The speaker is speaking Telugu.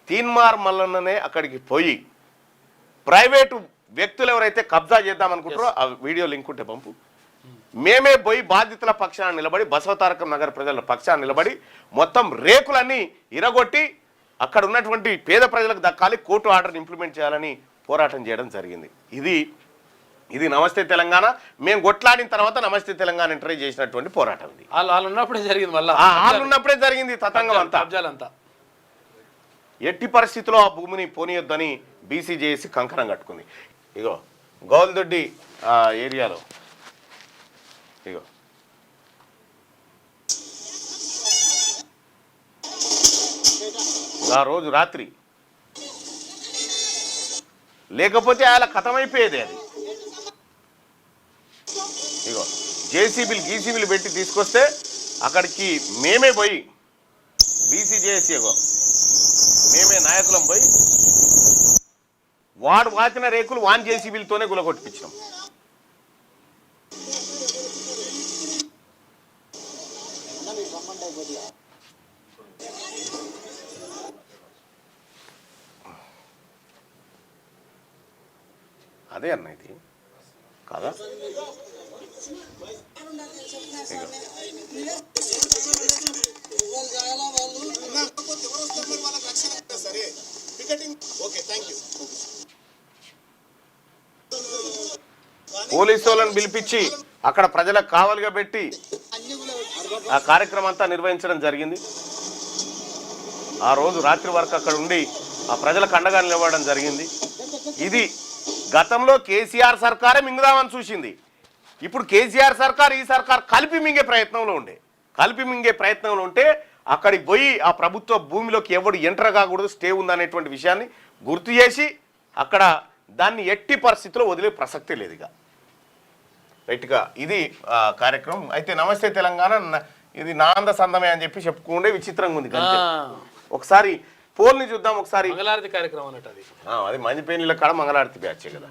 తీన్మార్ మల్లన్ననే అక్కడికి పోయి ప్రైవేటు వ్యక్తులు ఎవరైతే కబ్జా చేద్దామనుకుంటారో ఆ వీడియో లింక్ ఉంటే పంపు, మేమే పోయి బాధితుల పక్షాన నిలబడి బసవతారకం నగర ప్రజల పక్షాన నిలబడి మొత్తం రేకులన్నీ ఇరగొట్టి అక్కడ ఉన్నటువంటి పేద ప్రజలకు దక్కాలి, కోర్టు ఆర్డర్ని ఇంప్లిమెంట్ చేయాలని పోరాటం చేయడం జరిగింది. ఇది నమస్తే తెలంగాణ మేము కొట్లాడిన తర్వాత నమస్తే తెలంగాణ ఎంటర్ చేసినటువంటి పోరాటం. ఇది వాళ్ళు ఉన్నప్పుడే జరిగింది, వాళ్ళు ఉన్నప్పుడే జరిగింది తతంగం అంతా. ఎట్టి పరిస్థితిలో ఆ భూమిని పోనీయొద్దని బీసీజేఏసీ కంకణం కట్టుకుంది. ఇగో గౌల్దొడ్డి ఏరియాలో ఇగో ఆ రోజు రాత్రి లేకపోతే ఆయన కథమైపోయేది. అది ఇగో జేసీబీలు గీసీబీలు పెట్టి తీసుకొస్తే అక్కడికి మేమే పోయి బీసీజేఏసీ ఇగో మేమే నాయకులం పోయి వాడు వాచిన రేకులు వాన్ జేసీబీలతోనే గులగొట్టిపించినాం. అదే అన్న ఇది కదా. పోలీసు వాళ్ళని పిలిపించి అక్కడ ప్రజలకు కావలిగా పెట్టి ఆ కార్యక్రమం అంతా నిర్వహించడం జరిగింది. ఆ రోజు రాత్రి వరకు అక్కడ ఉండి ఆ ప్రజలకు అండగా నిలబడడం జరిగింది. ఇది గతంలో కేసీఆర్ సర్కారే మింగుదామని చూసింది. ఇప్పుడు కేసీఆర్ సర్కార్ ఈ సర్కార్ కలిపి మింగే ప్రయత్నంలో ఉంటే అక్కడికి పోయి ఆ ప్రభుత్వ భూమిలోకి ఎవడు ఎంటర్ కాకూడదు, స్టే ఉందనేటువంటి విషయాన్ని గుర్తు చేసి అక్కడ దాన్ని ఎట్టి పరిస్థితిలో వదిలే ప్రసక్తే లేదు. ఇక రైట్గా ఇది కార్యక్రమం. అయితే నమస్తే తెలంగాణ ఇది నాంద సందమే అని చెప్పి చెప్పుకుంటే విచిత్రంగా ఉంది. ఒకసారి పోల్ని చూద్దాం. ఒకసారి మంగళారతి కార్యక్రమం అన్నట్టు అది మందిపేనిల కాడ మంగళారతి బ్యాచే కదా.